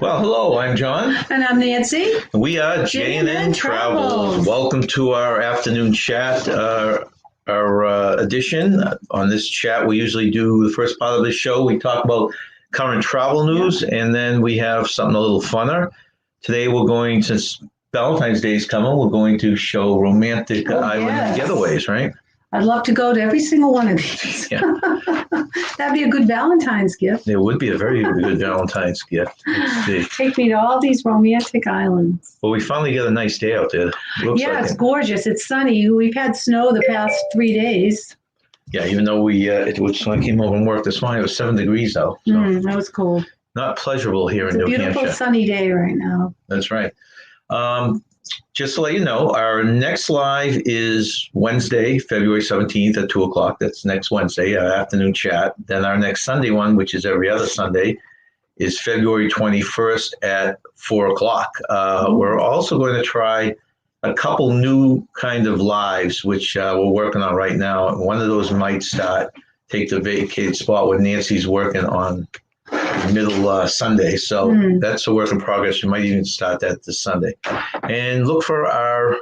Well, hello, I'm John. And I'm Nancy. We are J&N J&N Travels. Travels. Welcome to our afternoon chat, our edition. On this chat, we usually do the first part of the show. We talk about current travel news, and then we have something a little funner. Today, we're going, since Valentine's Day is coming, we're going to show romantic island getaways, right? I'd love to go to every single one of these. Yeah. That'd be a good Valentine's gift. It would be a very good Valentine's gift. Let's see. Take me to all these romantic islands. Well, we finally get a nice day out there. It's gorgeous. It's sunny. We've had snow the past 3 days. Yeah, even though when I came over and worked this morning, it was 7 degrees out. So that was cold. Not pleasurable here in New Hampshire. It's a beautiful sunny day right now. That's right. Just to let you know, our next live is Wednesday, February 17th at 2 o'clock. That's next Wednesday, our afternoon chat. Then our next Sunday one, which is every other Sunday, is February 21st at 4 o'clock. We're also going to try a couple new kind of lives, which we're working on right now. One of those might take the vacated spot where Nancy's working on middle Sunday. So that's a work in progress. We might even start that this Sunday. And look for our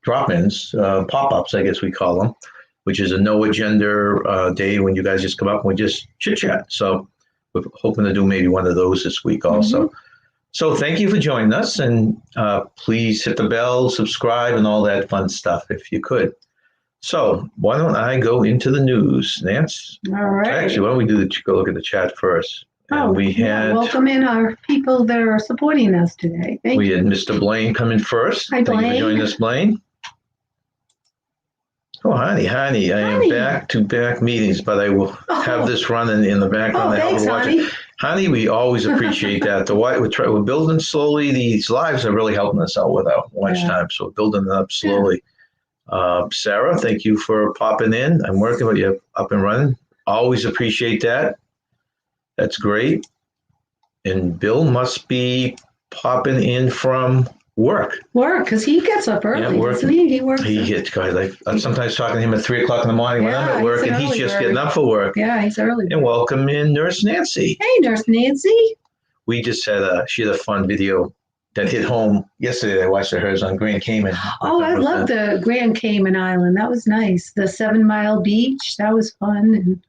drop-ins, pop-ups, I guess we call them, which is a no agenda day when you guys just come up and we just chit-chat. So we're hoping to do maybe one of those this week also. So thank you for joining us, and please hit the bell, subscribe, and all that fun stuff if you could. So why don't I go into the news, Nance? All right. Actually, why don't we go look at the chat first? Welcome in our people that are supporting us today. We had Mr. Blaine come in first. Hi, Blaine. Thank you for joining us, Blaine. Oh, honey, I am back-to-back meetings, but I will have this running in the background. Thanks, honey. Honey, we always appreciate that. We're building slowly. These lives are really helping us out with our watch time, so we're building it up slowly. Sarah, thank you for popping in. I'm working with you up and running. Always appreciate that. That's great. And Bill must be popping in from work. Because he gets up early, doesn't he? He works. I'm sometimes talking to him at 3 o'clock in the morning when I'm at work, and he's just getting up for work. Yeah, he's early. And welcome in Nurse Nancy. Hey, Nurse Nancy. We just she had a fun video that hit home yesterday. I watched hers on Grand Cayman. Oh, I love the Grand Cayman Island. That was nice. The 7 Mile Beach. That was fun.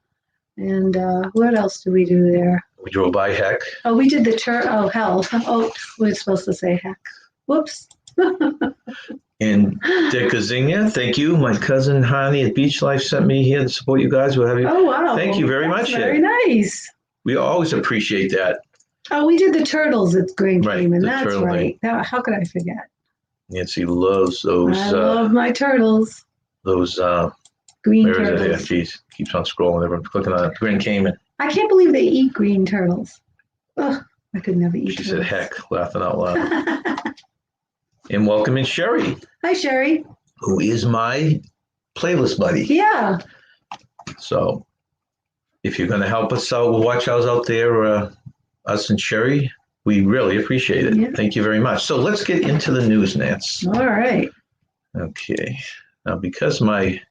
And what else did we do there? We drove by Heck. Oh, we did hell. Oh, we were supposed to say Heck. Whoops. And Dick Kazinga, thank you. My cousin Hani at Beach Life sent me here to support you guys. We'll have you. Oh, wow. Thank you very much. Very nice. We always appreciate that. Oh, we did the turtles at Grand Cayman. That's right. How could I forget? Nancy loves those. I love my turtles. Those green where turtles. Is it? Geez, keeps on scrolling. Everyone's clicking on it. Grand Cayman. I can't believe they eat green turtles. Ugh, I could never eat turtles. She said, heck, laughing out loud. And welcome in Sherry. Hi, Sherry. Who is my playlist buddy. Yeah. So if you're going to help us out, watch us out there, us and Sherry, we really appreciate it. Yeah. Thank you very much. So let's get into the news, Nance. All right. Okay. Now, because my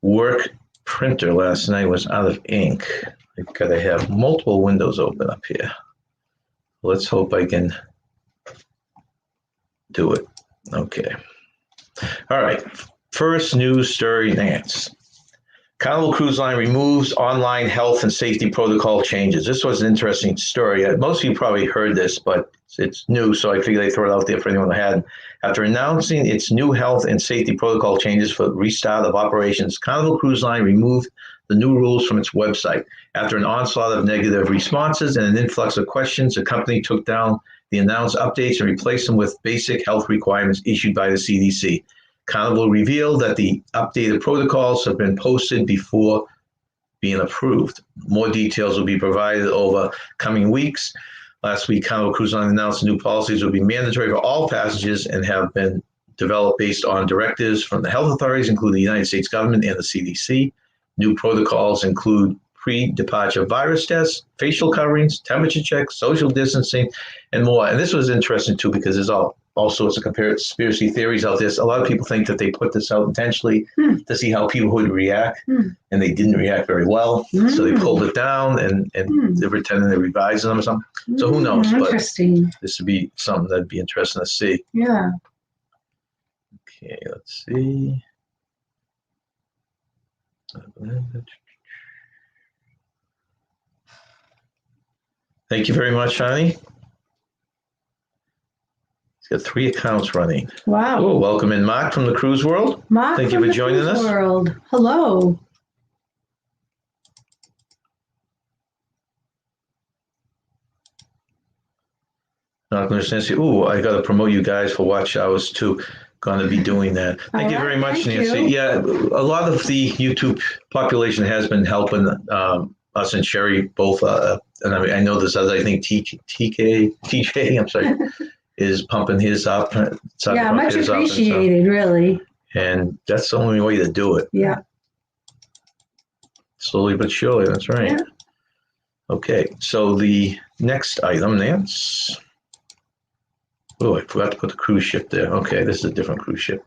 work printer last night was out of ink, I've got to have multiple windows open up here. Let's hope I can do it. Okay. All right. First news story, Nance. Carnival Cruise Line removes online health and safety protocol changes. This was an interesting story. Most of you probably heard this, but it's new, so I figured I'd throw it out there for anyone who hadn't. After announcing its new health and safety protocol changes for the restart of operations, Carnival Cruise Line removed the new rules from its website. After an onslaught of negative responses and an influx of questions, the company took down the announced updates and replaced them with basic health requirements issued by the CDC. Carnival revealed that the updated protocols have been posted before being approved. More details will be provided over coming weeks. Last week, Carnival Cruise Line announced the new policies will be mandatory for all passengers and have been developed based on directives from the health authorities, including the United States government and the CDC. New protocols include pre-departure virus tests, facial coverings, temperature checks, social distancing, and more. And this was interesting too because there's all all sorts of conspiracy theories out there. So a lot of people think that they put this out intentionally to see how people would react, and they didn't react very well. So they pulled it down, and they're pretending they're revising them or something. So who knows? Interesting. But this would be something that'd be interesting to see. Yeah. Okay, let's see. Thank you very much, Shani. He's got 3 accounts running. Wow. Oh, welcome in, Mark from the Cruise World. Mark, thank you for joining us. World. Hello. Not going to say, oh, I got to promote you guys for watch hours too. Going to be doing that. Thank you very much, Nancy. You. Yeah, a lot of the YouTube population has been helping us and Sherry both. And I know this other, I think TJ, I'm sorry, is pumping his up. Yeah, much appreciated, really. And that's the only way to do it. Yeah. Slowly but surely, that's right. Yeah. Okay, so the next item, Nance. Oh, I forgot to put the cruise ship there. Okay, this is a different cruise ship.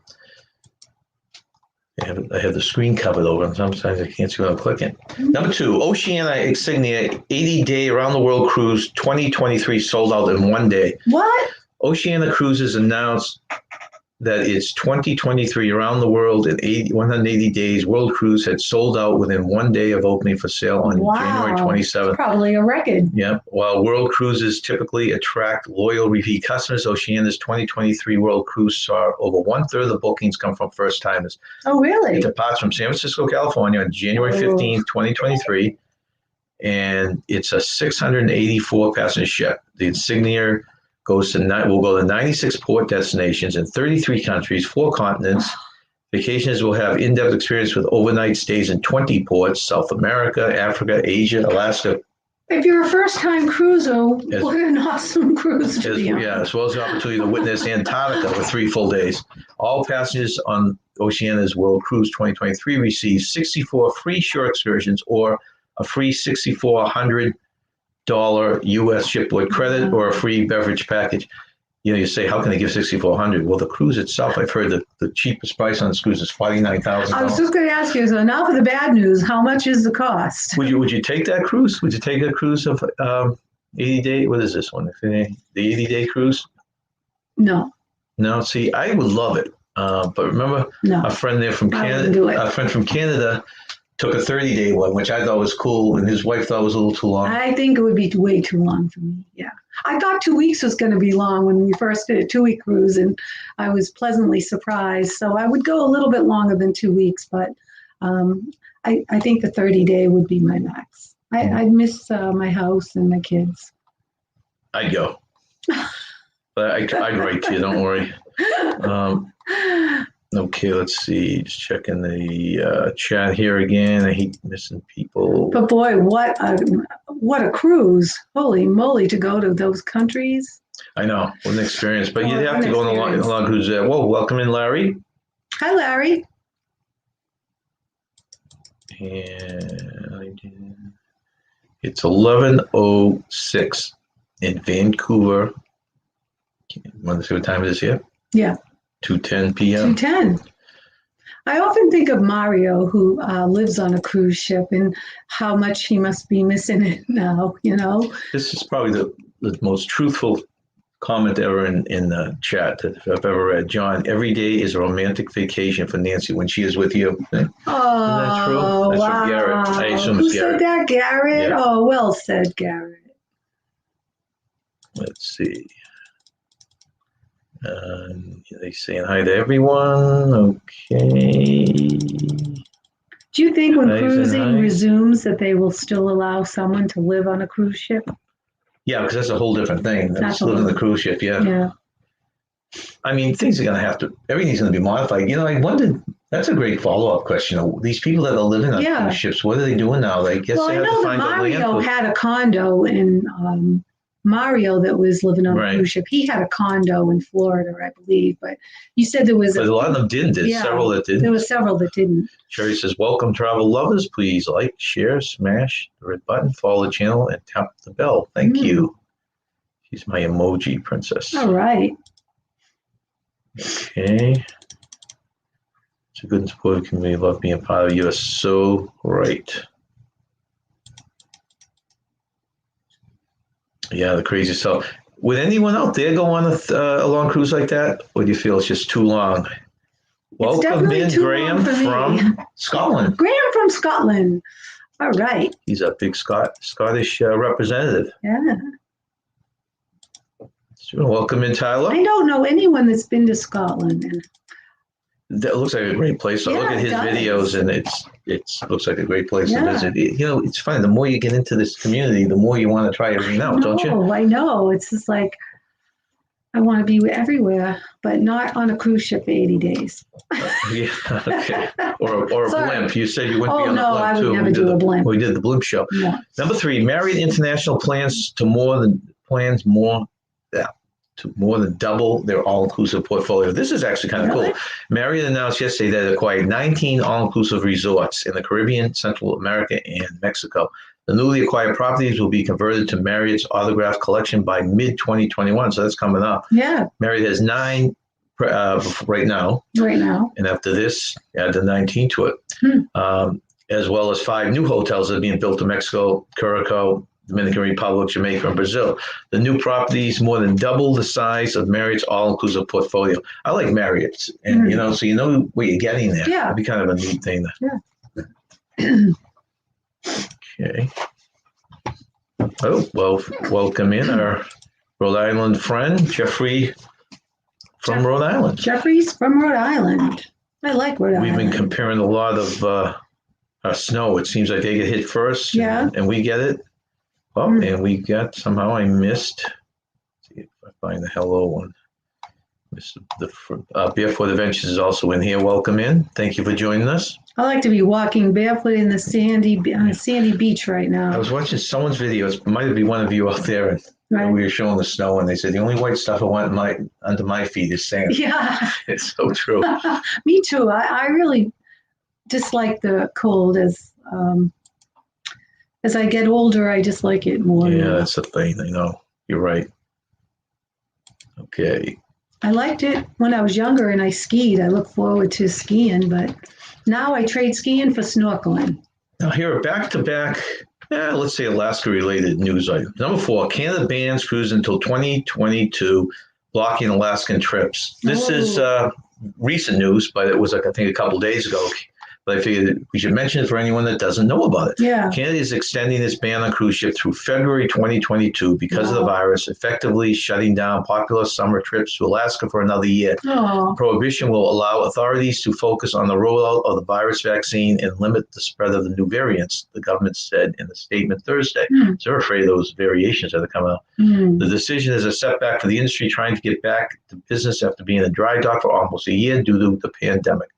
I have the screen covered over, and sometimes I can't see what I'm clicking. Number 2, Oceania Insignia 80-day around-the-world cruise 2023 sold out in 1 day. What? Oceania Cruises announced that its 2023 around the world in 180 days world cruise had sold out within 1 day of opening for sale on January 27th. Probably a record. Yeah. While world cruises typically attract loyal repeat customers, Oceania's 2023 world cruise saw over 1/3 of the bookings come from first timers. Oh, really? It departs from San Francisco, California on January 15th, 2023, and it's a 684 passenger ship. The Insignia will go to 96 port destinations in 33 countries, 4 continents. Vacationers will have in-depth experience with overnight stays in 20 ports: South America, Africa, Asia, Alaska. If you're a first-time cruiser, what an awesome cruise to be on. Yeah, as well as the opportunity to witness Antarctica for 3 full days. All passengers on Oceania's World Cruise 2023 receive 64 free shore excursions or a free $6,400 U.S. shipboard credit or a free beverage package. You know, you say, how can they give $6,400? Well, the cruise itself, I've heard that the cheapest price on this cruise is $49,000. I was just going to ask you, so now for the bad news, how much is the cost? Would you take that cruise? Would you take a cruise of 80-day? What is this one? The 80-day cruise? No. No, see, I would love it. But remember, a friend there from Canada, a friend from Canada took a 30-day one, which I thought was cool, and his wife thought was a little too long. I think it would be way too long for me. Yeah. I thought 2 weeks was going to be long when we first did a 2-week cruise, and I was pleasantly surprised. So I would go a little bit longer than 2 weeks, but I think the 30-day would be my max. I'd miss my house and my kids. I'd go. But I'd write to you, don't worry. Okay, let's see. Just checking the chat here again. I hate missing people. But boy, what a cruise! Holy moly, to go to those countries. I know, what an experience. But you'd have to go on a long cruise. Whoa, welcome in, Larry. Hi, Larry. And it's 11:06 in Vancouver. Want to see what time it is here? Yeah. 2:10 p.m. 2:10. I often think of Mario, who lives on a cruise ship, and how much he must be missing it now, you know? This is probably the most truthful comment ever in the chat that I've ever read. John, every day is a romantic vacation for Nancy when she is with you. Oh, isn't that true? That's wow. from Garrett. I assume it's Garrett. Who said that, Garrett? Yeah. Oh, well said, Garrett. Let's see. They saying hi to everyone. Okay. Do you think when cruising resumes that they will still allow someone to live on a cruise ship? Yeah, because that's a whole different thing. That's living on the cruise ship, Yeah. I mean, things are going to have to, everything's going to be modified. You know, I wondered, that's a great follow-up question. These people that are living on cruise ships, what are they doing now? I guess they have to find that a land. Mario had a condo in Mario that was living on a cruise ship. He had a condo in Florida, I believe. But you said there was a lot of them didn't. There's several that didn't. There were several that didn't. Sherry says, welcome, travel lovers. Please like, share, smash the red button, follow the channel, and tap the bell. Thank you. She's my emoji princess. All right. Okay. It's a good and supportive community. Love being part of. You're so right. Yeah, the crazy stuff. Would anyone out there go on a long cruise like that, or do you feel it's just too long? Welcome definitely in, too Graham long for me. from Scotland. Graham from Scotland. All right. He's a big Scottish representative. Yeah. Sure. Welcome in, Tyler. I don't know anyone that's been to Scotland. And That looks like a great place. So Yeah, look at his it does. videos, and it looks like a great place to Yeah. visit. You know, it's funny. The more you get into this community, the more you want to try everything out, don't you? I know. It's just like I want to be everywhere, but not on a cruise ship for 80 days. Yeah. Okay. Or a Sorry. blimp. You said you wouldn't be Oh, on no, a blimp I would too. never do a blimp. We did the blimp show. No. Number 3, Marriott International plans to more than double their all-inclusive portfolio. This is actually kind of Really? cool. Marriott announced yesterday that it acquired 19 all-inclusive resorts in the Caribbean, Central America, and Mexico. The newly acquired properties will be converted to Marriott's Autograph Collection by mid-2021, so that's coming up. Yeah, Marriott has 9 right now, and after this, add the 19 to it, as well as 5 new hotels that are being built in Mexico, Curacao, Dominican Republic, Jamaica, and Brazil. The new properties more than double the size of Marriott's all-inclusive portfolio. I like Marriott's, and so you know what you're getting there. Yeah. That'd be kind of a neat thing. Okay. Oh, well, welcome in our Rhode Island friend, Jeffrey from Rhode Island. Jeffrey's from Rhode Island. I like Rhode We've Island. been comparing a lot of our snow. It seems like they get hit first, Yeah. and we get it. Oh, and we got, somehow I missed, let's see if I find the hello one. Barefoot Adventures is also in here. Welcome in. Thank you for joining us. I like to be walking barefoot in the sandy beach right now. I was watching someone's video. It might be one of you out there, and Right. we were showing the snow, and they said the only white stuff I want under my feet is sand. Yeah. It's so true. Me too. I really dislike the cold as I get older. I dislike it more. Yeah, that's the thing. I know. You're right. Okay. I liked it when I was younger and I skied. I look forward to skiing, but now I trade skiing for snorkeling. Now here are back-to-back, let's say Alaska-related news items. Number 4, Canada bans cruise until 2022, blocking Alaskan trips. This is recent news, but it was I think a couple days ago. But I figured we should mention it for anyone that doesn't know about it. Yeah. Canada is extending its ban on cruise ships through February 2022 because of the virus, effectively shutting down popular summer trips to Alaska for another year. Oh. Prohibition will allow authorities to focus on the rollout of the virus vaccine and limit the spread of the new variants, the government said in a statement Thursday. So they're afraid of those variations that are coming out. The decision is a setback for the industry trying to get back to business after being in dry dock for almost a year due to the pandemic.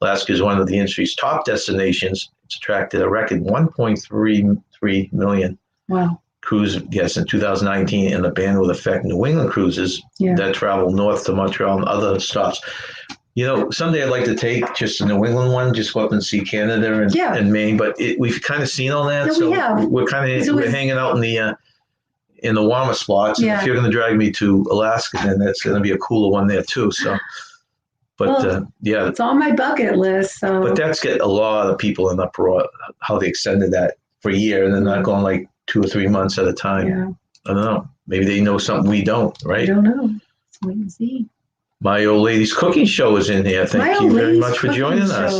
Alaska is one of the industry's top destinations. It's attracted a record 1.33 million cruise guests in 2019, and the ban will affect New England cruises that travel north to Montreal and other stops. You know, someday I'd like to take just a New England one, just go up and see Canada and Maine, but we've kind of seen all that, so we're hanging out in the warmer spots. And if you're going to drag me to Alaska, then that's going to be a cooler one there too. So. But it's on my bucket list. So. But that's get a lot of people in uproar how they extended that for a year and then not going like 2 or 3 months at a time. Yeah. I don't know. Maybe they know something we don't, right? I don't know. Let's wait and see. My Old Lady's Cooking Show is in here. Thank you very much for joining us.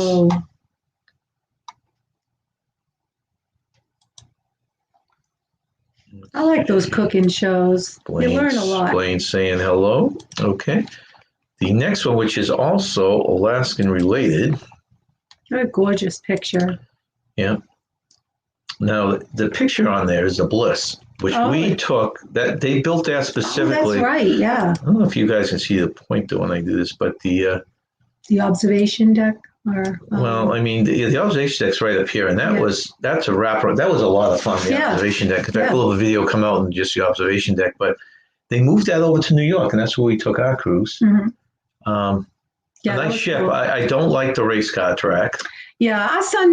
I like those cooking shows. You learn a lot. Blaine saying hello. Okay. The next one, which is also Alaskan related. What a gorgeous picture. Yeah. Now, the picture on there is the Bliss, which we took. That they built that specifically. That's right, yeah. I don't know if you guys can see the pointer when I do this, but the observation deck, or well, I mean, the observation deck's right up here, and that's a wrapper. That was a lot of fun. The observation deck. In fact, we'll have a video come out and just the observation deck, but they moved that over to New York, and that's where we took our cruise. A nice ship. Cool. I don't like the race car track. Yeah, our son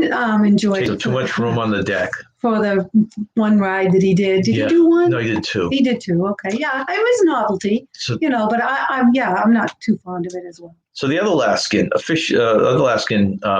enjoyed Takes it up too much room on the deck. for the one ride that he did. Did Yeah. he do one? No, he did two. He did too. Okay, yeah, it was novelty, So, but I'm not too fond of it as well. so the other Alaskan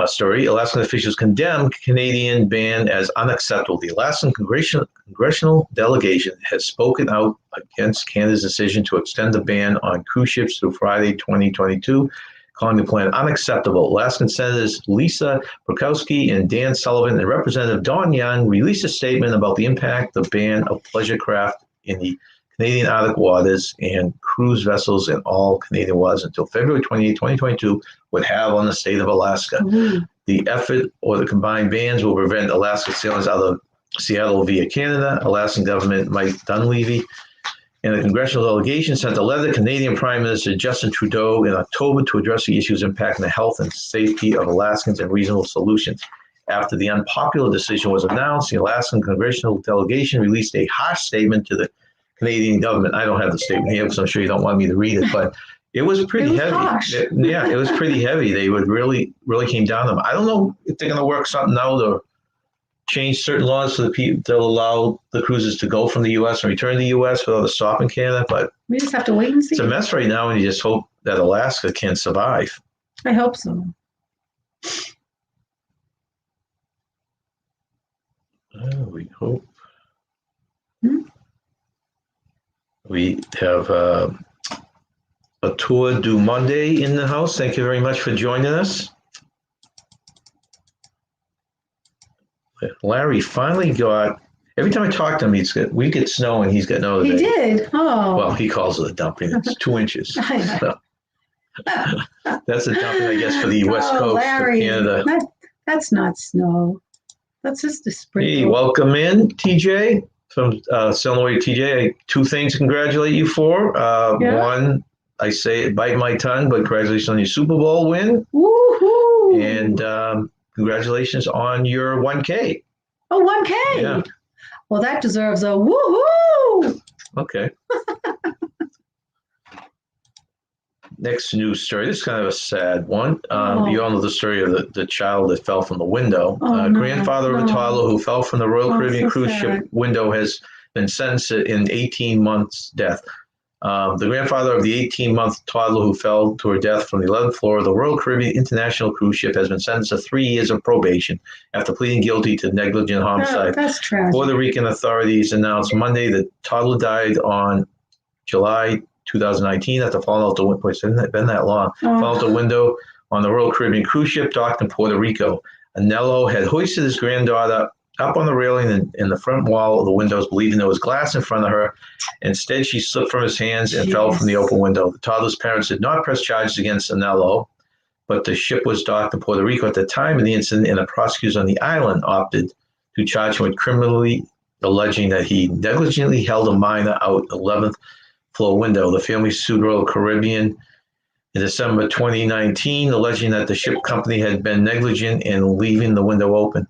story: Alaskan officials condemned Canadian ban as unacceptable. The Alaskan congressional delegation has spoken out against Canada's decision to extend the ban on cruise ships through Friday, 2022. Calling the plan unacceptable. Alaskan Senators Lisa Murkowski and Dan Sullivan and Representative Don Young released a statement about the impact the ban of pleasure craft in the Canadian Arctic waters and cruise vessels in all Canadian waters until February 28, 2022 would have on the state of Alaska. Mm-hmm. The effort or the combined bans will prevent Alaska sailors out of Seattle via Canada. Alaskan government Mike Dunleavy and the congressional delegation sent a letter to Canadian Prime Minister Justin Trudeau in October to address the issues impacting the health and safety of Alaskans and reasonable solutions. After the unpopular decision was announced, the Alaskan congressional delegation released a harsh statement to the Canadian government. I don't have the statement here because I'm sure you don't want me to read it, but it was pretty heavy. Harsh. It was pretty heavy. They would really came down to them. I don't know if they're going to work something out or change certain laws so that they'll allow the cruises to go from the U.S. and return to the U.S. without a stop in Canada. But We just have to wait and see. it's a mess right now, and you just hope that Alaska can survive. I hope so. We hope. Hmm? We have a tour du Monday in the house. Thank you very much for joining us. Larry finally got. Every time I talk to him, we get snow and he's got no. He did. Oh. Well, he calls it a dumping. It's 2 inches. So, that's a dumping, I guess, for the West Coast Larry, of Canada. That's not snow. That's just a sprinkle. Hey, welcome in, TJ from Illinois. TJ, two things to congratulate you for. One, I say it bite my tongue, but congratulations on your Super Bowl win. Woohoo! And congratulations on your 1K. Oh, 1K. Yeah. Well, that deserves a woohoo! Okay. Next news story. This is kind of a sad one. You all know the story of the child that fell from the window. Grandfather of a toddler who fell from the Royal Caribbean cruise ship window has been sentenced in 18 months death. The grandfather of the 18-month toddler who fell to her death from the 11th floor of the Royal Caribbean International Cruise Ship has been sentenced to 3 years of probation after pleading guilty to negligent homicide. That's tragic. Puerto Rican authorities announced Monday that toddler died on July 2019 after falling out the window. It's been that long. Fell out the window on the Royal Caribbean cruise ship docked in Puerto Rico. Anello had hoisted his granddaughter up on the railing in the front wall of the windows, believing there was glass in front of her. Instead, she slipped from his hands and fell from the open window. The toddler's parents did not press charges against Anello, but the ship was docked in Puerto Rico at the time of the incident, and the prosecutors on the island opted to charge him with criminally alleging that he negligently held a minor out 11th floor window. The family sued Royal Caribbean in December 2019, alleging that the ship company had been negligent in leaving the window open.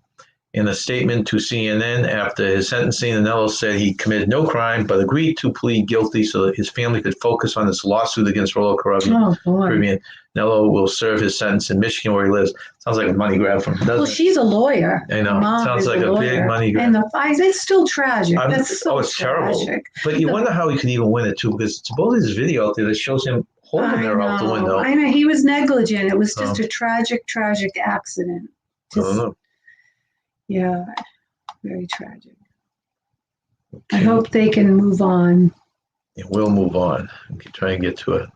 In a statement to CNN after his sentencing, Anello said he committed no crime but agreed to plead guilty so that his family could focus on his lawsuit against Royal Caribbean. Anello will serve his sentence in Michigan where he lives. Sounds like a money grab from him, doesn't it? Well, she's a lawyer. I know. Sounds like a big money grab. And it's still tragic. That's so it's terrible. tragic. But you wonder how he could even win it, too, because supposedly there's video out there that shows him holding her out the window. I know. He was negligent. It was just a tragic, tragic accident. I don't know. Yeah, very tragic. Okay. I hope they can move on. We'll move on. We can try and get to a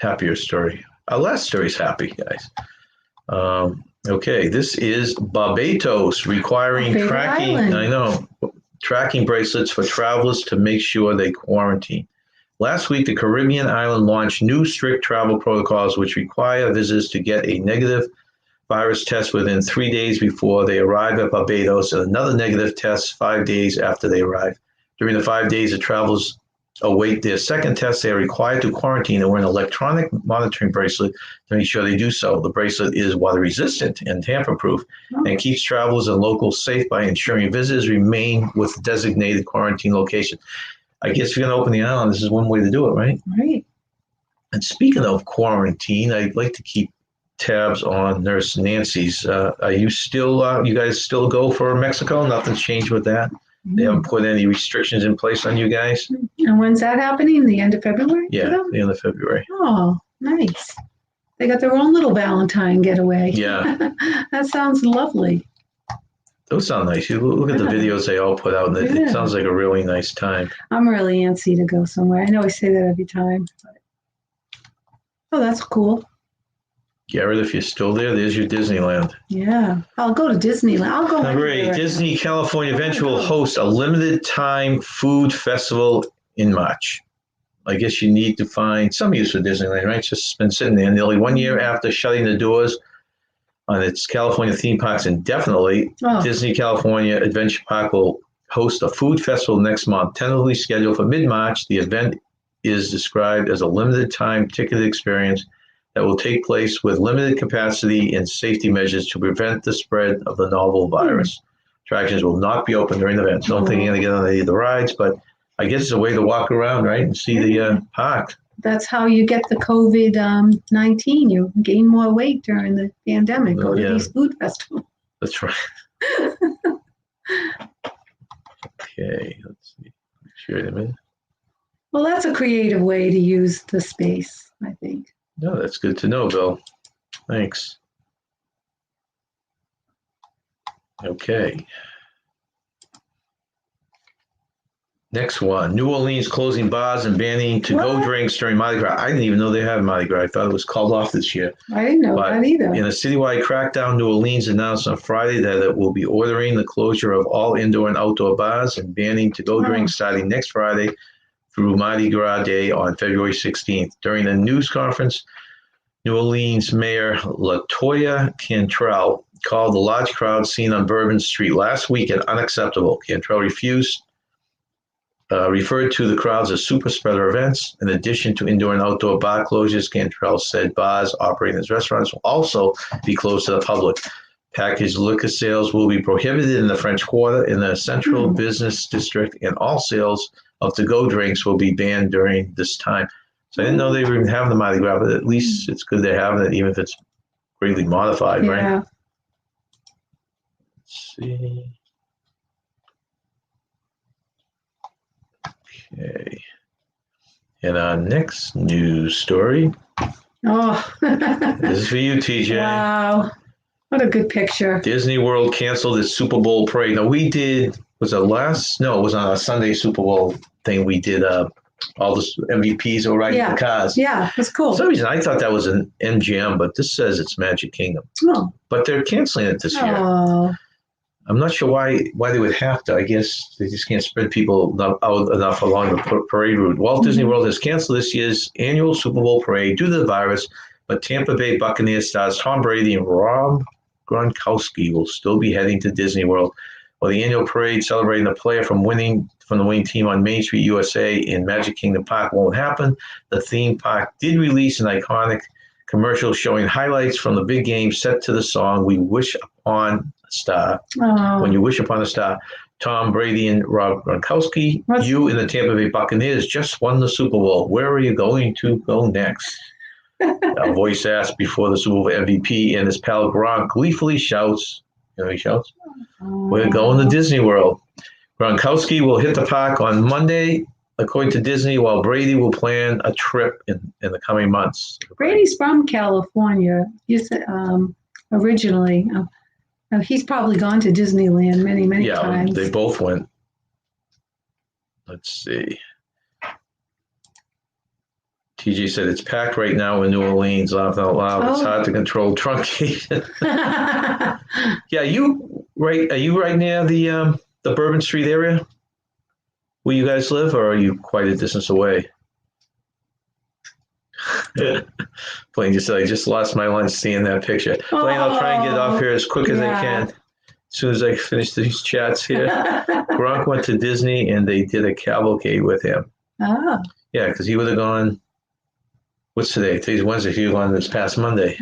happier story. Our last story is happy, guys. Okay, this is Barbados requiring tracking. Island. I know, tracking bracelets for travelers to make sure they quarantine. Last week, the Caribbean island launched new strict travel protocols which require visitors to get a negative virus test within 3 days before they arrive at Barbados and another negative test 5 days after they arrive. During the 5 days the travelers await their second test, they are required to quarantine and wear an electronic monitoring bracelet to make sure they do so. The bracelet is water resistant and tamper-proof and keeps travelers and locals safe by ensuring visitors remain with designated quarantine location. I guess if you're going to open the island, this is one way to do it, right? Right. And speaking of quarantine, I'd like to keep tabs on Nurse Nancy's. Are you still, you guys still go for Mexico? Nothing's changed with that? They haven't put any restrictions in place on you guys? And when's that happening? The end of February? Yeah, the end of February. Oh, nice. They got their own little Valentine getaway. Yeah. That sounds lovely. Those sound nice. You look at the Yeah. videos they all put out, and it Yeah. sounds like a really nice time. I'm really antsy to go somewhere. I know I say that every time. But... Oh, that's cool. Garrett, if you're still there, there's your Disneyland. Yeah. I'll go to Disneyland. I'll go Number anywhere. 8, Disney California Adventure will host a limited time food festival in March. I guess you need to find some use for Disneyland, right? It's just been sitting there nearly 1 year after shutting the doors on its California theme parks indefinitely. Disney California Adventure Park will host a food festival next month, tentatively scheduled for mid-March. The event is described as a limited time ticketed experience that will take place with limited capacity and safety measures to prevent the spread of the novel virus. Attractions will not be open during the event. So I don't think you're going to get on any of the rides, but I guess it's a way to walk around, right, and see the park. That's how you get the COVID-19. You gain more weight during the pandemic. Go to these food festivals. That's right. Okay, let's see. Share it a minute. Well, that's a creative way to use the space, I think. No, that's good to know, Bill. Thanks. Okay. Next one, New Orleans closing bars and banning to-go drinks during Mardi Gras. I didn't even know they had Mardi Gras. I thought it was called off this year. I didn't know that either. In a citywide crackdown, New Orleans announced on Friday that it will be ordering the closure of all indoor and outdoor bars and banning to-go drinks starting next Friday through Mardi Gras Day on February 16th. During a news conference, New Orleans Mayor LaToya Cantrell called the large crowd seen on Bourbon Street last weekend unacceptable. Cantrell referred to the crowds as super spreader events. In addition to indoor and outdoor bar closures, Cantrell said bars operating as restaurants will also be closed to the public. Packaged liquor sales will be prohibited in the French Quarter, in the Central Business District, and all sales of to-go drinks will be banned during this time. So I didn't know they were even having the Mardi Gras, but at least it's good they're having it, even if it's greatly modified, right? Let's see. Okay. And our next news story. Oh. This is for you, TJ. Wow. What a good picture. Disney World canceled its Super Bowl parade. Now we did, was it last? No, it was on a Sunday Super Bowl thing. We did all the MVPs were riding the cars. Yeah, that's cool. For some reason, I thought that was an MGM, but this says it's Magic Kingdom. Oh. But they're canceling it this year. I'm not sure why they would have to. I guess they just can't spread people out enough along the parade route. Walt Disney World has canceled this year's annual Super Bowl parade due to the virus, but Tampa Bay Buccaneers stars Tom Brady and Rob Gronkowski will still be heading to Disney World. While the annual parade celebrating a player from the winning team on Main Street, USA in Magic Kingdom Park won't happen, the theme park did release an iconic commercial showing highlights from the big game set to the song "We Wish Upon a Star." When you wish upon a star, Tom Brady and Rob Gronkowski, you and the Tampa Bay Buccaneers just won the Super Bowl. Where are you going to go next? A voice asked before the Super Bowl MVP, and his pal Gronk gleefully shouts, you know he shouts, "We're going to Disney World." Gronkowski will hit the park on Monday, according to Disney, while Brady will plan a trip in the coming months. Brady's from California. Originally. He's probably gone to Disneyland many times. Yeah, they both went. Let's see. TJ said it's packed right now in New Orleans. Laugh out loud. It's hard to control truncation. Yeah, are you right near the Bourbon Street area where you guys live, or are you quite a distance away? Blaine just said, I just lost my lunch seeing that picture. Blaine, I'll try and get off here as quick as I can. As soon as I finish these chats here. Gronk went to Disney and they did a cavalcade with him. Oh. Yeah, because he would have gone, what's today? Today's Wednesday. He would have gone this past Monday.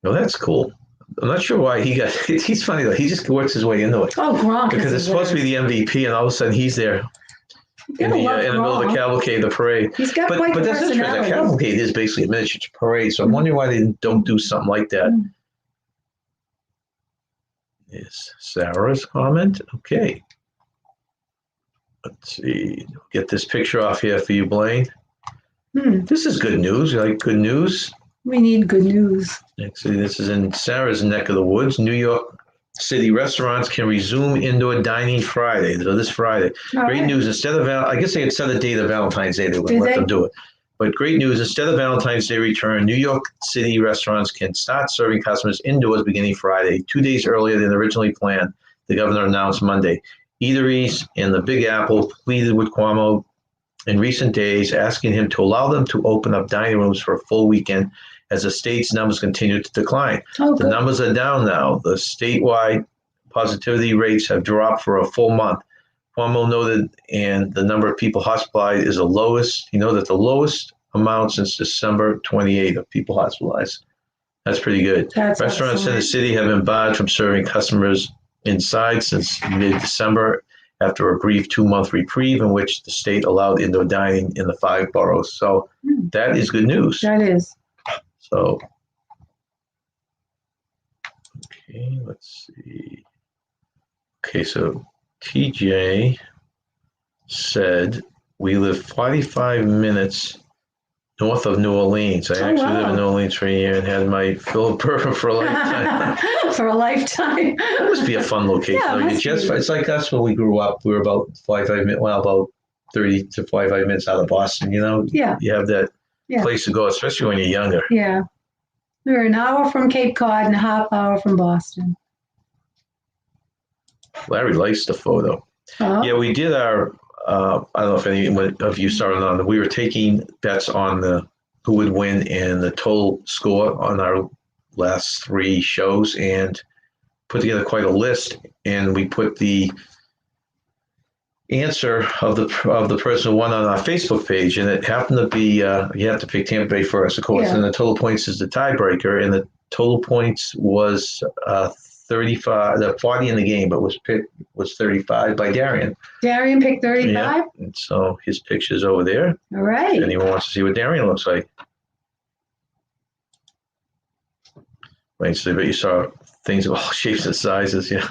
Well, that's cool. I'm not sure why he's funny though. He just works his way into it. Oh, Gronk. Because it's supposed to be the MVP and all of a sudden he's there. in the middle of the cavalcade, the parade. He's got quite But the that's interesting. The personality. cavalcade is basically a miniature parade, so I'm wondering why they don't do something like that. Is Sarah's comment? Okay. Let's see. Get this picture off here for you, Blaine. This is good news. You like good news? We need good news. Actually, this is in Sarah's neck of the woods. New York City restaurants can resume indoor dining Friday. So this Friday. Great news. Instead of, I guess they had set a date of Valentine's Day. They wouldn't let them do it. But great news. Instead of Valentine's Day return, New York City restaurants can start serving customers indoors beginning Friday, 2 days earlier than originally planned, the governor announced Monday. Eateries in the Big Apple pleaded with Cuomo in recent days, asking him to allow them to open up dining rooms for a full weekend as the state's numbers continue to decline. The numbers are down now. The statewide positivity rates have dropped for a full month. Cuomo noted, and the number of people hospitalized is the lowest. You know that the lowest amount since December 28th of people hospitalized. That's pretty good. Restaurants in the city have been barred from serving customers inside since mid-December after a brief 2-month reprieve in which the state allowed indoor dining in the 5 boroughs. So that is good news. That is. So, okay, let's see. Okay, so TJ said, we live 45 minutes north of New Orleans. I actually lived in New Orleans for a year and had my fill of bourbon for a lifetime. For a lifetime. That must be a fun location. It's like us when we grew up. We were about 45 minutes, about 30 to 45 minutes out of Boston, you know? Yeah. You have that place to go, especially when you're younger. Yeah. We're an hour from Cape Cod and a half hour from Boston. Larry likes the photo. Yeah, we did our, I don't know if any of you started on, we were taking bets on who would win and the total score on our last 3 shows and put together quite a list. And we put the answer of the person who won on our Facebook page, and it happened to be you have to pick Tampa Bay first, of course, and the total points is the tiebreaker, and the total points was 35, the 40 in the game, but was 35 by Darian. Darian picked 35? Yeah, and so his picture's over there. All right. If anyone wants to see what Darian looks like. Right, so but you saw things of all shapes and sizes, yeah.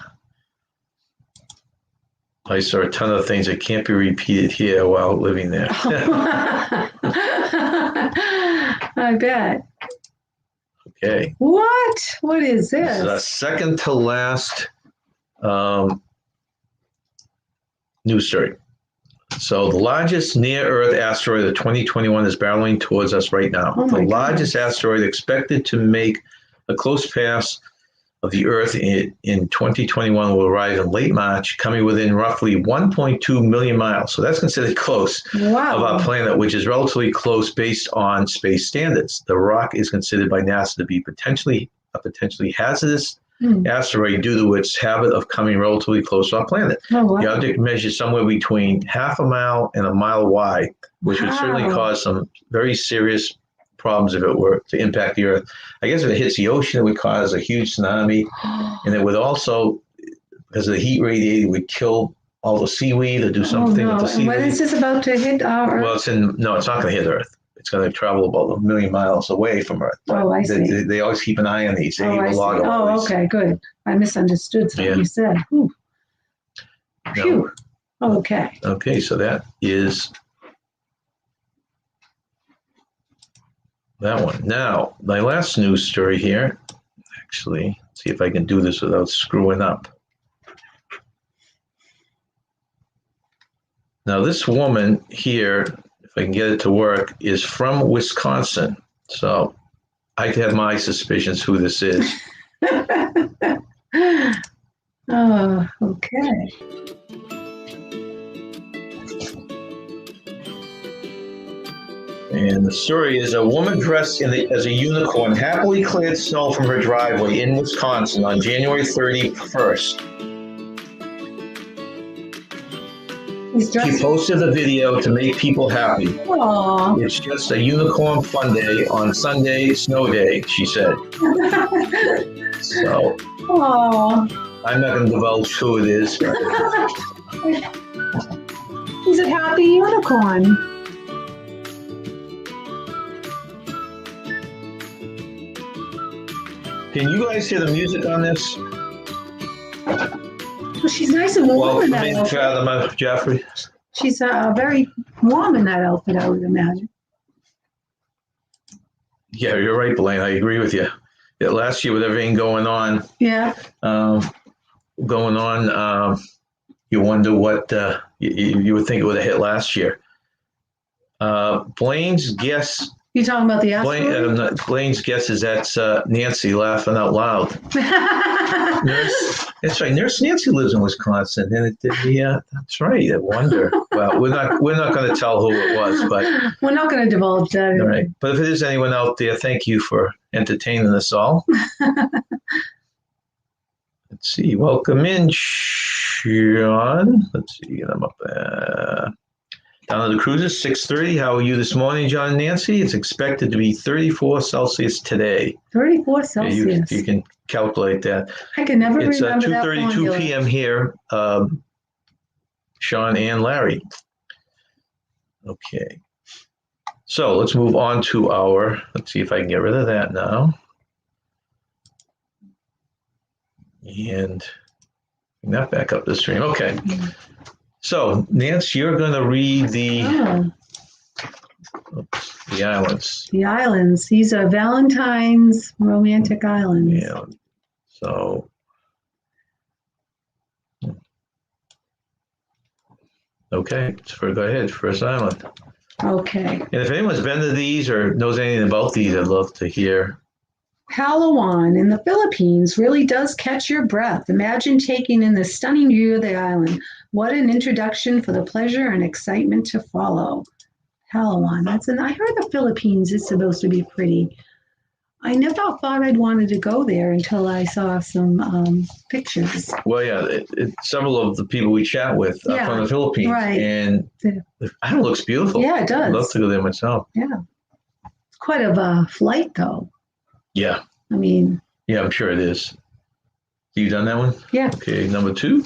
I saw a ton of things that can't be repeated here while living there. I bet. Okay. What? What is this? This is our second to last news story. So the largest near-Earth asteroid of 2021 is barreling towards us right now. The largest asteroid expected to make a close pass of the Earth in 2021 will arrive in late March, coming within roughly 1.2 million miles. So that's considered close of our planet, which is relatively close based on space standards. The rock is considered by NASA to be a potentially hazardous asteroid due to its habit of coming relatively close to our planet. The object measures somewhere between half a mile and a mile wide, which would certainly cause some very serious problems if it were to impact the Earth. I guess if it hits the ocean, it would cause a huge tsunami, and it would also, because of the heat radiating, would kill all the seaweed or do something with the seaweed. When is this about to hit our Earth? Well, it's not going to hit Earth. It's going to travel about 1 million miles away from Earth. I see. They always keep an eye on these. They keep a log of all these. Okay, good. I misunderstood something you said. Phew. Okay. Okay, so that is that one. Now, my last news story here, actually, see if I can do this without screwing up. Now, this woman here, if I can get it to work, is from Wisconsin. So I have my suspicions who this is. Oh, okay. And the story is a woman dressed as a unicorn happily cleared snow from her driveway in Wisconsin on January 31st. She posted the video to make people happy. Aww. It's just a unicorn fun day on Sunday, snow day, she said. So, I'm not going to divulge who it is. Is it about the unicorn? Can you guys hear the music on this? Well, she's nice and warm Well, in I that mean, outfit. Jeffrey. She's very warm in that outfit, I would imagine. Yeah, you're right, Blaine. I agree with you. Yeah, last year with everything going on, Yeah. you wonder what you would think it would have hit last year. Blaine's guess. You talking about the asteroid? Blaine's guess is that's Nancy laughing out loud. That's right. Nurse Nancy lives in Wisconsin, and that's right. I wonder. Well, we're not going to tell who it was, but we're not going to divulge that. All right. But if it is anyone out there, thank you for entertaining us all. Let's see. Welcome in, Sean. Let's see. I'm up there. Down to the cruises, 6:30. How are you this morning, John and Nancy? It's expected to be 34 Celsius today. 34 Celsius. You can calculate that. I can never it's remember that. It's 2:32 p.m. here, Sean and Larry. Okay. So let's move on to let's see if I can get rid of that now. And bring that back up the stream. Okay. So, Nance, you're going to read the islands. The islands. These are Valentine's romantic islands. Yeah. So, okay. Go ahead. First island. Okay. And if anyone's been to these or knows anything about these, I'd love to hear. Palawan in the Philippines really does catch your breath. Imagine taking in the stunning view of the island. What an introduction for the pleasure and excitement to follow. Palawan. I heard the Philippines is supposed to be pretty. I never thought I'd wanted to go there until I saw some pictures. Well, yeah, several of the people we chat with are from the Philippines. Right. And it looks beautiful. Yeah, it does. I'd love to go there myself. Yeah. It's quite a flight, though. Yeah. I mean. Yeah, I'm sure it is. You done that one? Yeah. Okay, number 2.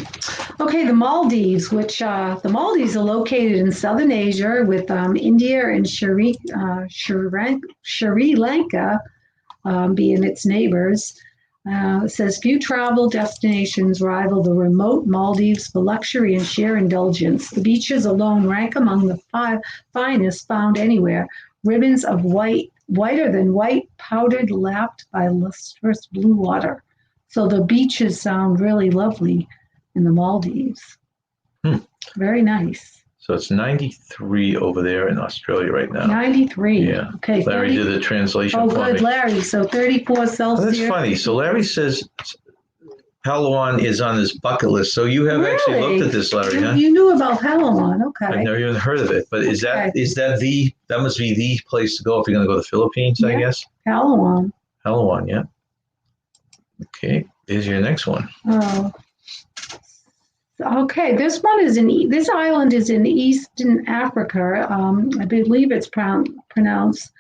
Okay, the Maldives, which the Maldives are located in southern Asia with India and Sri Lanka being its neighbors. It says few travel destinations rival the remote Maldives for luxury and sheer indulgence. The beaches alone rank among the finest found anywhere. Ribbons of whiter than white, powdered, lapped by lustrous blue water. So the beaches sound really lovely in the Maldives. Very nice. So it's 93 over there in Australia right now. 93. Yeah. Okay. Larry did the translation for me. Oh, good, Larry. So 34 Celsius. That's funny. So Larry says Palawan is on his bucket list. So you have actually looked at this, Larry, huh? You knew about Palawan. Okay. I've never even heard of it. But that must be the place to go if you're going to go to the Philippines, I guess? Palawan. Palawan, yeah. Okay, here's your next one. Oh. Okay, this island is in Eastern Africa. I believe it's pronounced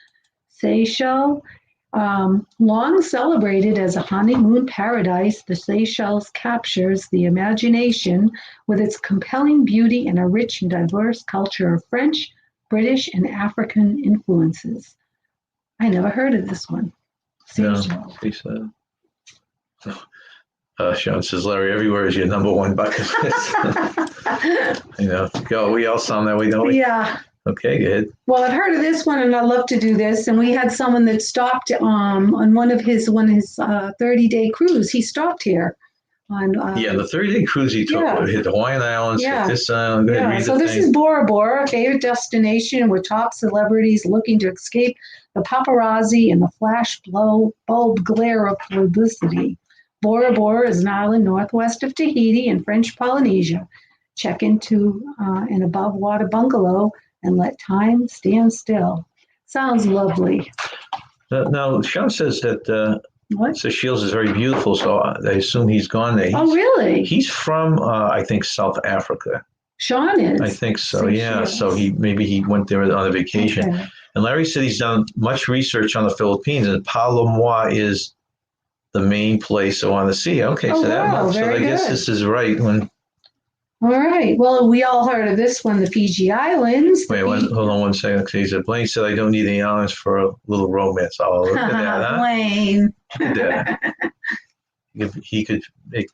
Seychelles. Long celebrated as a honeymoon paradise, the Seychelles captures the imagination with its compelling beauty and a rich and diverse culture of French, British, and African influences. I never heard of this one. Seychelles. No, Sean says, Larry, everywhere is your number one bucket list. We all sound that way, don't we? Yeah. Okay, go ahead. Well, I've heard of this one, and I love to do this. And we had someone that stopped on one of his 30-day cruise. He stopped here. The 30-day cruise he took hit the Hawaiian Islands, hit this island. So this is Bora Bora, a favorite destination where top celebrities looking to escape the paparazzi and the flash bulb glare of publicity. Bora Bora is an island northwest of Tahiti in French Polynesia. Check into an above-water bungalow and let time stand still. Sounds lovely. Now, Sean says that Seychelles is very beautiful, so I assume he's gone there. Oh, really? He's from, I think, South Africa. Sean is? I think so, yeah. So maybe he went there on a vacation. Okay. And Larry said he's done much research on the Philippines, and Palawan is the main place I want to see. Okay, so I guess this is right. All right. Well, we all heard of this one, the Fiji Islands. Wait, hold on one second. He said, Blaine said, I don't need any islands for a little romance. Oh, look at that, huh? Blaine. Look at that. He could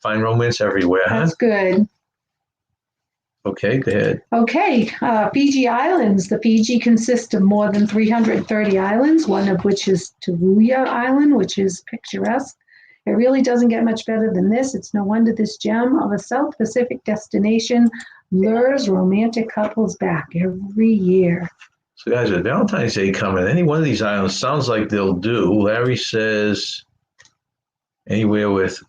find romance everywhere, huh? That's good. Okay, go ahead. Okay, Fiji Islands. The Fiji consists of more than 330 islands, one of which is Turuya Island, which is picturesque. It really doesn't get much better than this. It's no wonder this gem of a South Pacific destination lures romantic couples back every year. So, guys, with Valentine's Day coming, any one of these islands sounds like they'll do. Larry says anywhere with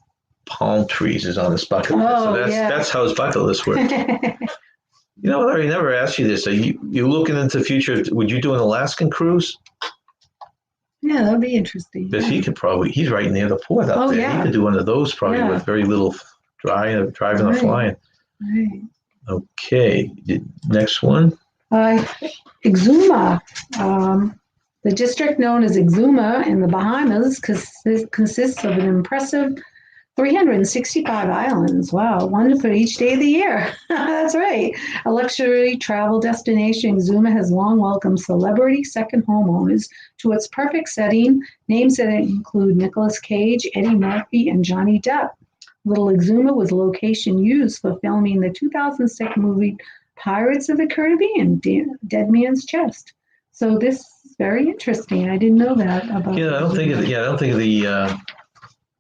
palm trees is on his bucket list. So that's how his bucket list works. You know, Larry, I never asked you this. Are you looking into the future? Would you do an Alaskan cruise? Yeah, that'd be interesting. Because he could he's right near the port up there. Yeah. He could do one of those probably with very little driving or flying. Right. Okay, next one. Exuma. The district known as Exuma in the Bahamas consists of an impressive 365 islands. Wow, one for each day of the year. That's right. A luxury travel destination, Exuma has long welcomed celebrity second homeowners to its perfect setting. Names that include Nicolas Cage, Eddie Murphy, and Johnny Depp. Little Exuma was the location used for filming the 2006 movie Pirates of the Caribbean, Dead Man's Chest. So this is very interesting. I didn't know that about. I don't think of the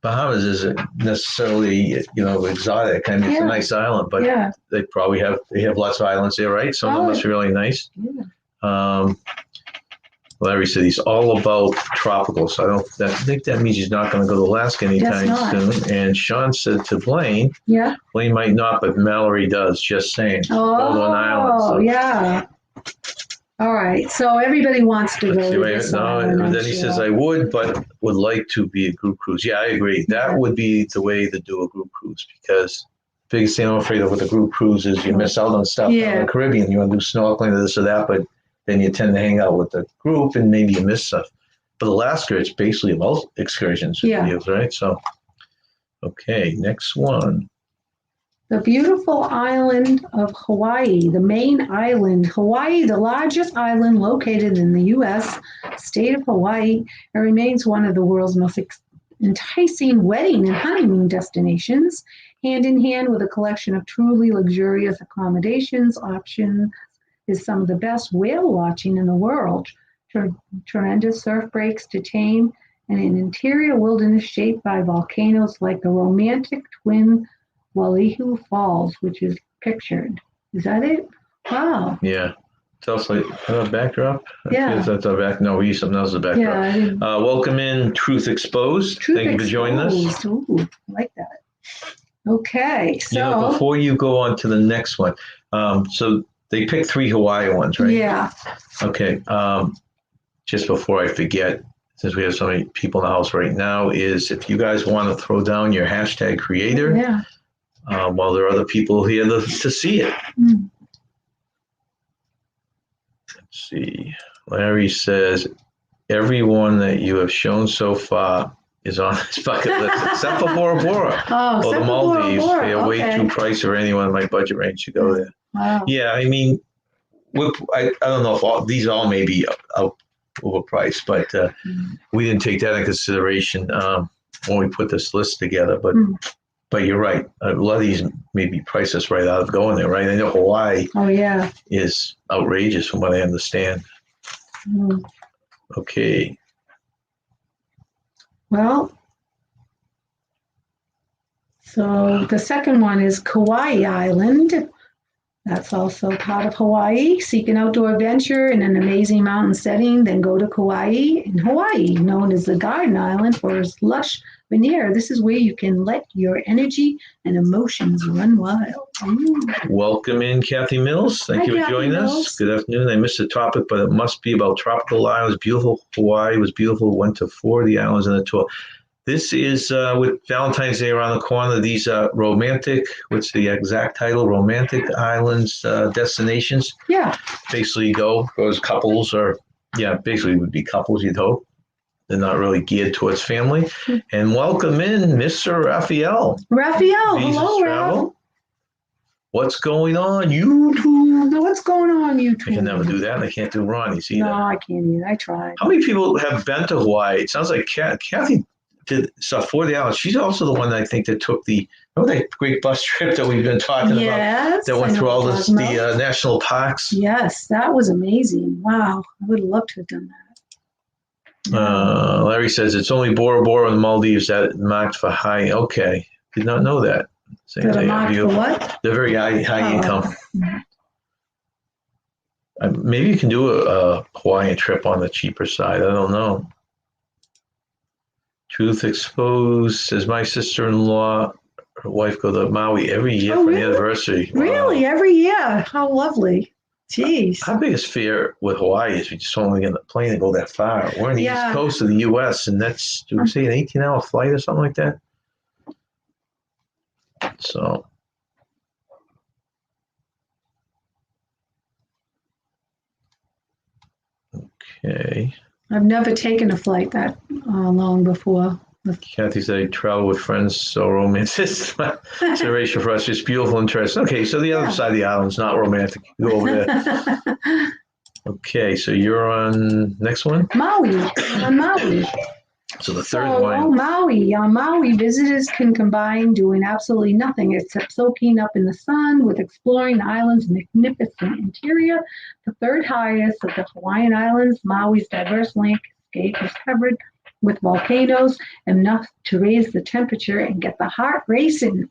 Bahamas is necessarily exotic. I mean, it's a nice island, but they probably have lots of islands there, right? Some of them must be really nice. Yeah. Larry said he's all about tropical, so I think that means he's not going to go to Alaska anytime soon. And Sean said to Blaine, Blaine might not, but Mallory does. Just saying. Oh, island, so. Yeah. All right, so everybody wants to go to this island. Then he says, I would, but would like to be a group cruise. Yeah, I agree. That would be the way to do a group cruise, because the biggest thing I'm afraid of with a group cruise is you miss out on stuff in the Caribbean. You want to do snorkeling or this or that, but then you tend to hang out with the group and maybe you miss stuff. But Alaska, it's basically about excursions, right? So, okay, next one. The beautiful island of Hawaii, the main island. Hawaii, the largest island located in the U.S. state of Hawaii, it remains one of the world's most enticing wedding and honeymoon destinations, hand in hand with a collection of truly luxurious accommodations. Options is some of the best whale watching in the world. Tremendous surf breaks to tame, and an interior wilderness shaped by volcanoes like the romantic twin Wailuhu Falls, which is pictured. Is that it? Wow. Yeah. Tell us, like, backdrop? Yeah. That's our back. No, we use something else as a backdrop. Yeah. Welcome in Truth Exposed. Thank you for joining us. Ooh, I like that. Okay. So before you go on to the next one, so they picked 3 Hawaii ones, right? Yeah. Okay. Just before I forget, since we have so many people in the house right now, is if you guys want to throw down your hashtag creator, while there are other people here to see it. Let's see. Larry says, everyone that you have shown so far is on this bucket list, except for Bora Bora or the Maldives. They are way too pricey for anyone in my budget range to go there. Wow. Yeah, I mean, I don't know if these all may be overpriced, but we didn't take that into consideration when we put this list together. But you're right. A lot of these may be priced us right out of going there, right? I know Hawaii is outrageous from what I understand. Okay. Well, so the second one is Kauai Island. That's also part of Hawaii. Seek an outdoor adventure in an amazing mountain setting, then go to Kauai in Hawaii, known as the Garden Island for its lush veneer. This is where you can let your energy and emotions run wild. Welcome in, Kathy Mills. Thank you for joining us. Good afternoon. I missed the topic, but it must be about tropical islands. Beautiful. Hawaii was beautiful. Went to 4 of the islands on the tour. This is with Valentine's Day around the corner. These are romantic, what's the exact title? Romantic Islands destinations. Yeah. Basically goes couples basically would be couples, you'd hope. They're not really geared towards family. And welcome in, Mr. Raphael. Raphael, hello, Raphael. What's going on, YouTube? What's going on, I YouTube? can never do that, and I can't do Ronnie's No, either. I can't either. I tried. How many people have been to Hawaii? It sounds like Kathy did stuff for the island. She's also the one that I think that took that great bus trip that we've been talking about Yes. that I went know through all what the you're talking about. national parks. Yes, that was amazing. Wow. I would have loved to have done that. Yeah. Larry says it's only Bora Bora and the Maldives that marked for high. Okay, did not know that. That are marked for what? They're very high income. Okay. Maybe you can do a Hawaiian trip on the cheaper side. I don't know. Truth Exposed says my sister-in-law, her wife, go to Maui every year for really? an anniversary. Wow. Really? Every year? How lovely. Jeez. Our biggest fear with Hawaii is we just don't want to get on the plane and go that far. We're on the East Coast of the U.S., and that's, do we say, an 18-hour flight or something like that? So. Okay. I've never taken a flight that long before. Kathy said, I travel with friends, so romantic. Consideration for us, just beautiful and interesting. Okay, so the other side of the island's not romantic. Go over there. Okay, so you're on next one? Maui. On Maui. So the third one. Oh, Maui. On Maui, visitors can combine doing absolutely nothing except soaking up in the sun with exploring the island's magnificent interior. The third highest of the Hawaiian Islands, Maui's diverse landscape is covered with volcanoes, enough to raise the temperature and get the heart racing.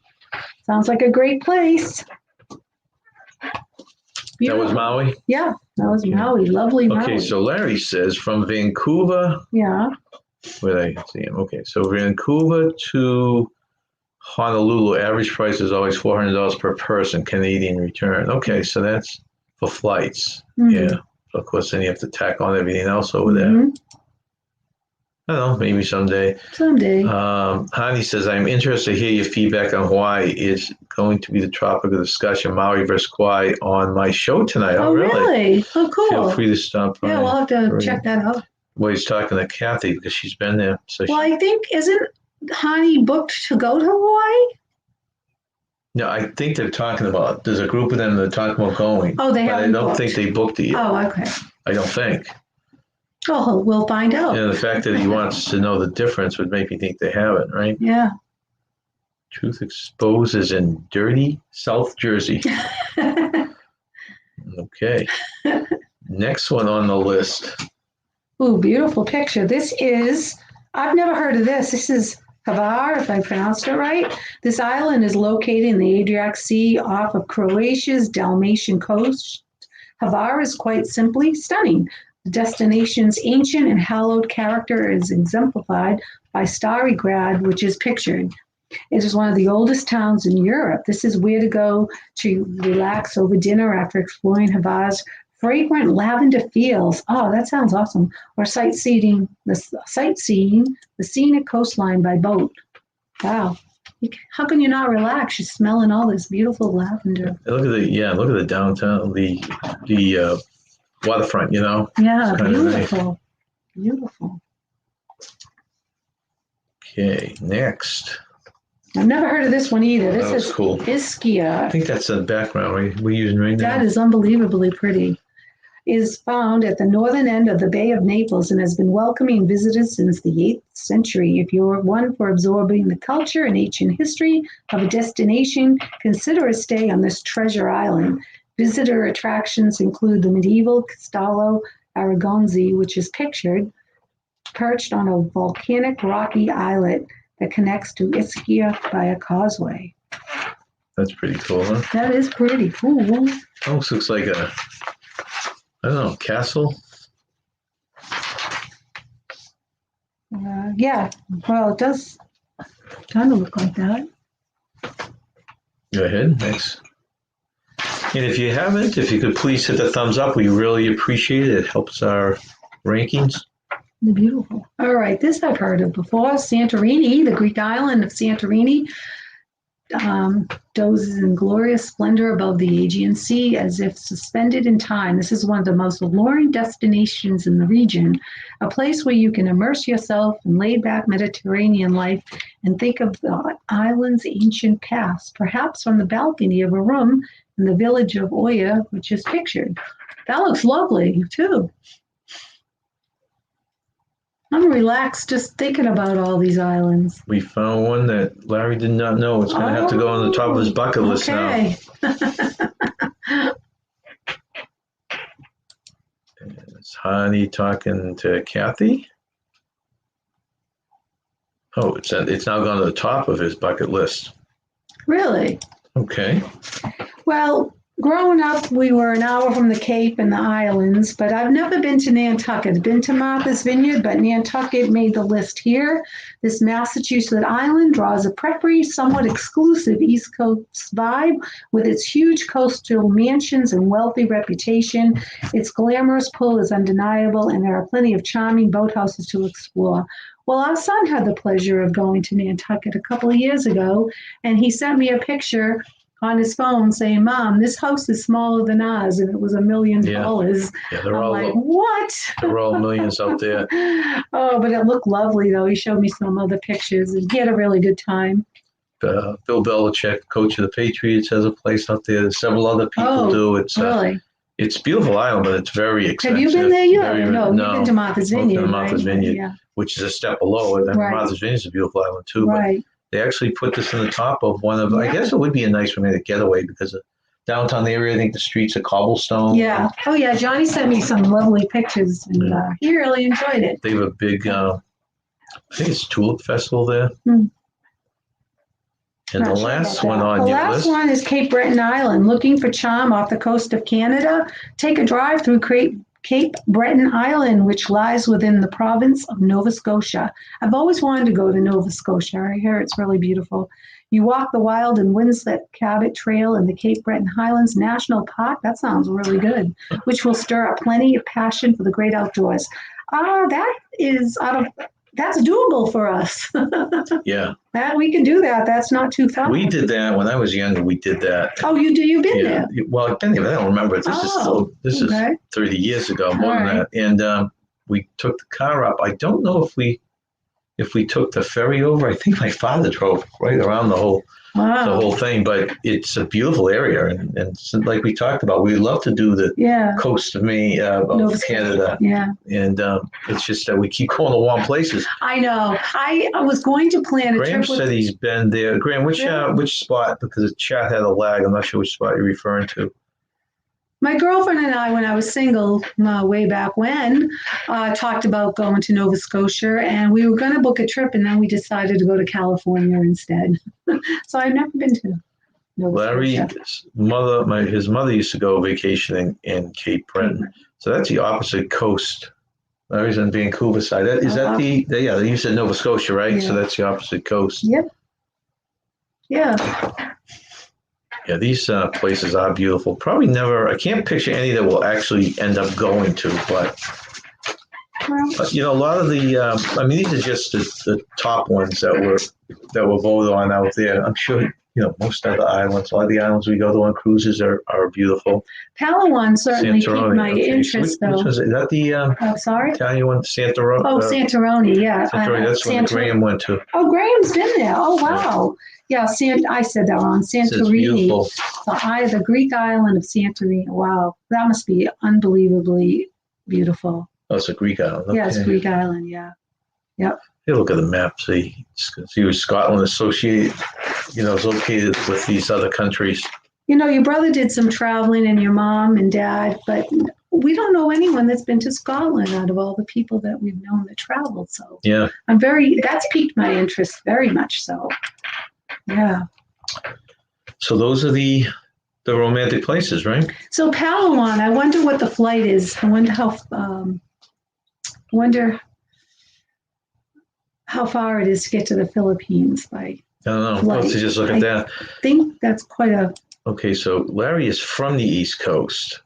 Sounds like a great place. That was Maui? Yeah, that was Maui. Lovely Maui. Okay, so Larry says from Vancouver. Yeah. Where did I see him? Okay, so Vancouver to Honolulu, average price is always $400 per person, Canadian return. Okay, so that's for flights. Mm-hmm. Yeah. So of course, then you have to tack on everything else over there. I don't know, maybe someday. Someday. Hani says, I'm interested to hear your feedback on Hawaii. Is going to be the topic of discussion, Maui versus Kauai, on my show tonight. Oh, really? Oh, cool. Feel free to stop by. Yeah, we'll have to check that out. Well, he's talking to Kathy because she's been there. So I think, isn't Hani booked to go to Hawaii? No, I think they're talking about, there's a group of them that are talking about going. Oh, they haven't But I don't think they booked it yet. Oh, okay. I don't think. Oh, we'll find out. And the fact that he wants to know the difference would make me think they haven't, right? Yeah. Truth Exposes in dirty South Jersey. Okay. Next one on the list. Ooh, beautiful picture. This is, I've never heard of this. This is Hvar, if I pronounced it right. This island is located in the Adriatic Sea off of Croatia's Dalmatian coast. Hvar is quite simply stunning. The destination's ancient and hallowed character is exemplified by Starry Grad, which is pictured. It is one of the oldest towns in Europe. This is where to go to relax over dinner after exploring Hvar's fragrant lavender fields. Oh, that sounds awesome. Or sightseeing the scenic coastline by boat. Wow. How can you not relax? You're smelling all this beautiful lavender. Look at the downtown, the waterfront, you know? Yeah, beautiful. Nice. Beautiful. Okay, next. I've never heard of this one either. This is cool. Ischia. I think that's the background we're using right now. That is unbelievably pretty. Is found at the northern end of the Bay of Naples and has been welcoming visitors since the 8th century. If you're one for absorbing the culture and ancient history of a destination, consider a stay on this treasure island. Visitor attractions include the medieval Castello Aragonzi, which is pictured perched on a volcanic rocky islet that connects to Ischia by a causeway. That's pretty cool, huh? That is pretty cool. Almost looks like a, I don't know, castle? Yeah, well, it does kind of look like that. Go ahead, thanks. And if you haven't, if you could please hit the thumbs up, we really appreciate it. It helps our rankings. Beautiful. All right, this I've heard of before. Santorini, the Greek island of Santorini. dozes in glorious splendor above the Aegean Sea as if suspended in time. This is one of the most alluring destinations in the region, a place where you can immerse yourself in laid-back Mediterranean life and think of the island's ancient past, perhaps from the balcony of a room in the village of Oya, which is pictured. That looks lovely, too. I'm relaxed just thinking about all these islands. We found one that Larry did not know. It's going to have to go on the top of his bucket list now. Okay. Is Honey talking to Kathy? Oh, it's now gone to the top of his bucket list. Really? Okay. Well, growing up, we were an hour from the Cape and the islands, but I've never been to Nantucket. I've been to Martha's Vineyard, but Nantucket made the list here. This Massachusetts island draws a preppy, somewhat exclusive East Coast vibe with its huge coastal mansions and wealthy reputation. Its glamorous pull is undeniable, and there are plenty of charming boathouses to explore. Well, our son had the pleasure of going to Nantucket a couple of years ago, and he sent me a picture on his phone saying, "Mom, this house is smaller than ours," and it was $1 million. Yeah, they're I'm all like, what? They're all millions out there. Oh, but it looked lovely, though. He showed me some other pictures, and he had a really good time. Bill Belichick, coach of the Patriots, has a place out there. Several other people do. It's really? It's a beautiful island, but it's very expensive. Have you been there yet? No, you've been to Martha's Vineyard, Martha's Vineyard, yeah. which is a step below it. And Martha's Vineyard is a beautiful island, too. Right. But they actually put this in the top of one of, I guess it would be a nice romantic getaway because of downtown area, I think the streets are cobblestone. Yeah. Oh, yeah. Johnny sent me some lovely pictures, and he really enjoyed it. They have a big, I think it's Tulip Festival there. Hmm. And the last one on your list? The last one is Cape Breton Island. Looking for charm off the coast of Canada? Take a drive through Cape Breton Island, which lies within the province of Nova Scotia. I've always wanted to go to Nova Scotia. I hear it's really beautiful. You walk the wild and windswept Cabot Trail in the Cape Breton Highlands National Park. That sounds really good, which will stir up plenty of passion for the great outdoors. That's doable for us. Yeah. That we can do that. That's not too far. We did that when I was younger. We did that. Oh, you do? You've been there? Well, I've been there, but I don't remember. This is 30 years ago, more than that. And we took the car up. I don't know if we took the ferry over. I think my father drove right around the whole thing. But it's a beautiful area, and like we talked about, we love to do the coast of of Canada. Yeah. And it's just that we keep going to warm places. I know. I was going to plan a Graham trip. said he's been there. Graham, which spot? Because the chat had a lag. I'm not sure which spot you're referring to. My girlfriend and I, when I was single, way back when, talked about going to Nova Scotia, and we were going to book a trip, and then we decided to go to California instead. So I've never been to Nova Scotia. His mother used to go vacationing in Cape Breton. So that's the opposite coast. Larry's on Vancouver side. You said Nova Scotia, right? Yeah. So that's the opposite coast. Yep. Yeah. Yeah, these places are beautiful. Probably never, I can't picture any that we'll actually end up going to, but a lot of the, these are just the top ones that were voted on out there. I'm sure, most other islands, a lot of the islands we go to on cruises are beautiful. Palawan certainly piqued my interest, though. Which was it? Is that the sorry? Italian one, Santorini? Oh, Santorini, yeah. Santorini, that's when Graham went to. Oh, Graham's been there. Oh, wow. Yeah, I said that wrong. Santorini, the Greek island of Santorini. Wow, that must be unbelievably beautiful. Oh, it's a Greek island. Okay. Yeah, it's a Greek island. Yeah, yep. Hey, look at the map. See where Scotland is associated. Is located with these other countries. Your brother did some traveling, and your mom and dad, but we don't know anyone that's been to Scotland out of all the people that we've known that traveled. So yeah, that's piqued my interest very much. So. Yeah. So those are the romantic places, right? So Palawan, I wonder what the flight is. I wonder how far it is to get to the Philippines by I don't know. flight. Let's just look at that. I think that's quite a. Okay, so Larry is from the East Coast.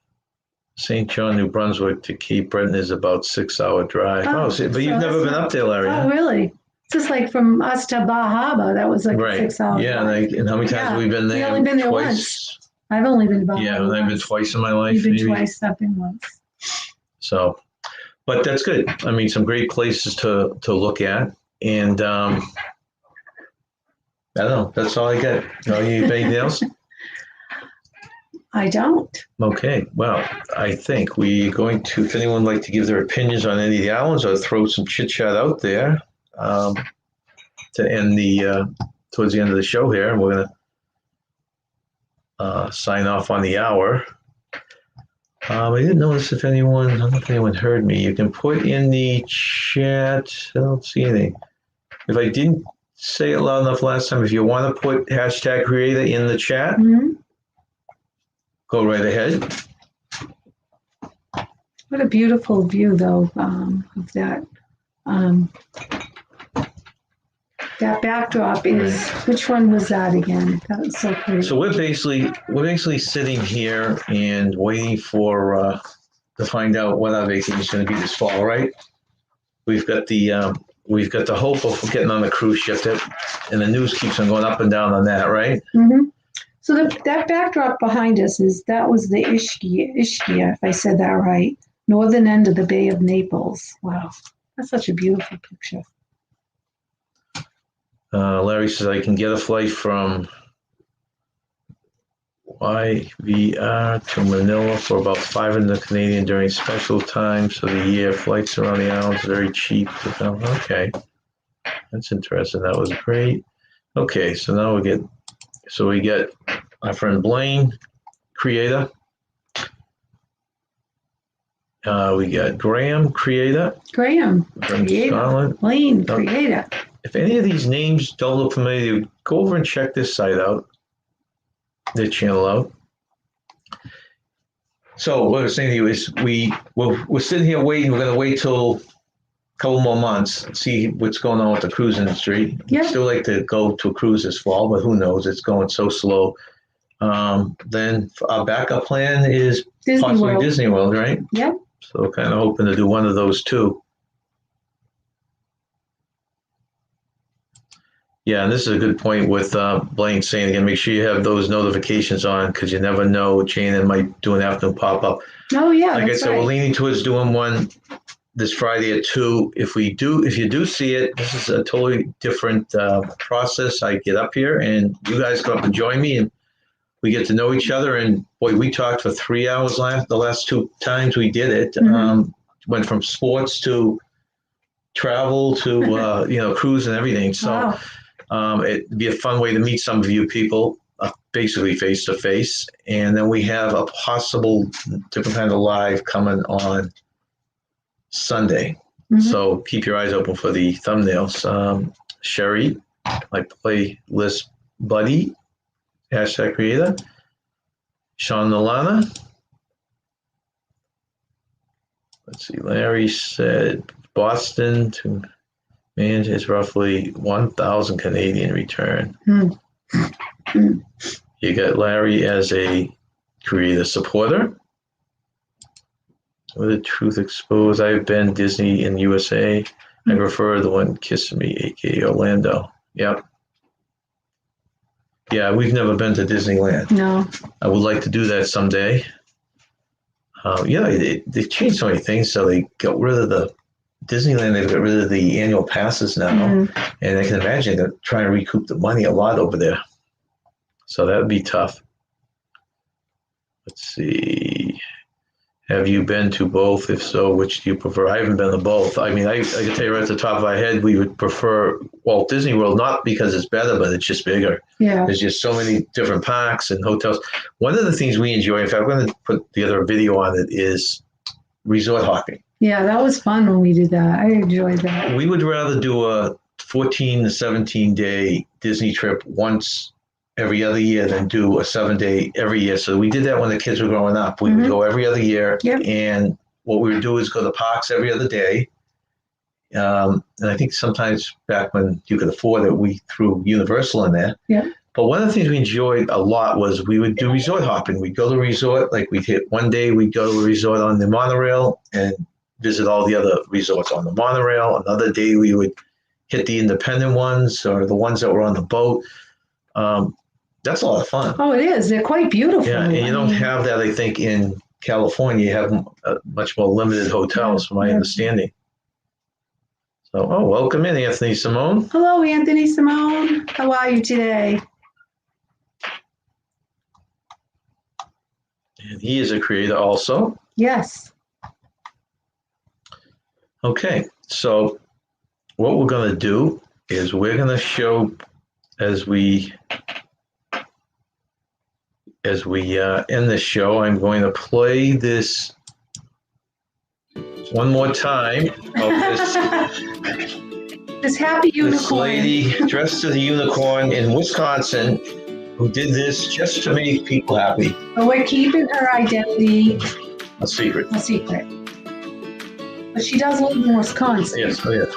St. John, New Brunswick to Cape Breton is about 6-hour drive. But you've never been up there, Larry. Oh, really? just like from us to Bahama, that was like a Right. 6 hour. Yeah. And how many times Yeah. have we been there? We only been there Twice. once. I've only been to Bahama. Yeah, and I've been once. twice in my life. You've been maybe. twice. I've been once. So, but that's good. I mean, some great places to look at, and I don't know. That's all I got. No, you have anything else? I don't. Okay. Well, I think we're going to. If anyone would like to give their opinions on any of the islands, or throw some chit chat out there to end the towards the end of the show here, and we're gonna sign off on the hour. I didn't notice if anyone. I don't know if anyone heard me. You can put in the chat. I don't see anything. If I didn't say it loud enough last time, if you want to put hashtag creator in the chat, go right ahead. What a beautiful view, though, of that. That backdrop is, which one was that again? That was so pretty. So we're basically sitting here and waiting for to find out what our vacation is going to be this fall, right? We've got the hope of getting on the cruise ship, and the news keeps on going up and down on that, right? Mm-hmm. So that backdrop behind us that was the Ischia, if I said that right, northern end of the Bay of Naples. Wow, that's such a beautiful picture. Larry says I can get a flight from YVR to Manila for about $500 Canadian during special times of the year. Flights around the islands very cheap. Okay, that's interesting. That was great. Okay, so now we get our friend Blaine, creator. We got Graham, creator. Graham, From creator. Scotland. Blaine, creator. If any of these names don't look familiar, go over and check this site out, their channel out. So what I was saying to you is we're sitting here waiting. We're going to wait till a couple more months, see what's going on with the cruise industry. Yeah. Still like to go to a cruise this fall, but who knows? It's going so slow. Then our backup plan is possibly Disney World, right? Yep. So kind of hoping to do one of those two. Yeah, and this is a good point with Blaine saying again, make sure you have those notifications on because you never know. J&N might do an afternoon pop-up. Oh, yeah, like that's I said, right. we're leaning towards doing one this Friday at 2. If you do see it, this is a totally different process. I get up here and you guys come up and join me and we get to know each other. And boy, we talked for 3 hours the last 2 times we did it. Mm-hmm. Went from sports to travel to cruise and everything. So it'd be a fun way to meet some of you people, basically face to face. And then we have a possible different kind of live coming on Sunday. Mm-hmm. So keep your eyes open for the thumbnails. Sherry, my playlist buddy, hashtag creator. Sean Nolana. Let's see, Larry said Boston to Manchester is roughly 1,000 Canadian return. Mm. You got Larry as a creator supporter. With the truth exposed, I've been Disney in USA. I prefer the one Kiss Me, aka Orlando. Yep. Yeah, we've never been to Disneyland. No. I would like to do that someday. They've changed so many things. So they got rid of the Disneyland. They've got rid of the annual passes now, and I can imagine they're trying to recoup the money a lot over there. So that would be tough. Let's see. Have you been to both? If so, which do you prefer? I haven't been to both. I mean, I can tell you right at the top of my head, we would prefer Walt Disney World, not because it's better, but it's just bigger. Yeah. There's just so many different parks and hotels. One of the things we enjoy, in fact, I'm going to put the other video on it, is resort hopping. Yeah, that was fun when we did that. I enjoyed that. We would rather do a 14 to 17-day Disney trip once every other year than do a 7-day every year. So we did that when the kids were growing up. We would go every other year. Yep. And what we would do is go to the parks every other day. And I think sometimes back when you could afford it, we threw Universal in there. Yeah. But one of the things we enjoyed a lot was we would do resort hopping. We'd go to a resort, like we'd hit one day, we'd go to a resort on the monorail and visit all the other resorts on the monorail. Another day we would hit the independent ones or the ones that were on the boat. That's a lot of fun. Oh, it is. They're quite beautiful. Yeah, and you I don't mean, have that, I think, in California. You have much more limited hotels, from my Yeah. understanding. So, welcome in, Anthony Simone. Hello, Anthony Simone. How are you today? And he is a creator also. Yes. Okay, so what we're going to do is we're going to show as we end the show, I'm going to play this one more time of This happy unicorn. this lady dressed as a unicorn in Wisconsin who did this just to make people happy. But we're keeping her identity A secret. a secret. But she does live in Wisconsin. Yes, oh yes.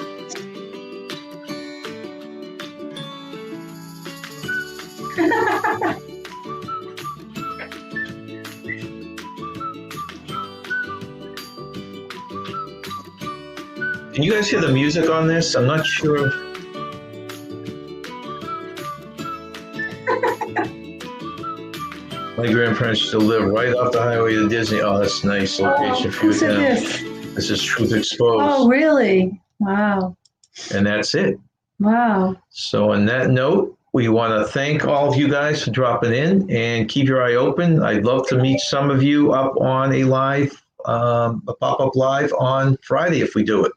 Can you guys hear the music on this? I'm not sure. My grandparents used to live right off the highway to Disney. Oh, that's a nice location for you. Who said this? This is Truth Exposed. Oh, really? Wow. And that's it. Wow. So on that note, we want to thank all of you guys for dropping in and keep your eye open. I'd love to meet some of you up on a pop-up live on Friday if we do it.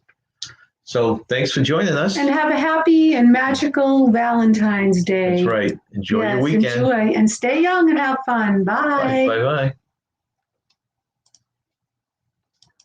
So thanks for joining us. And have a happy and magical Valentine's Day. That's right. Enjoy your weekend. Enjoy and stay young and have fun. Bye. Bye-bye.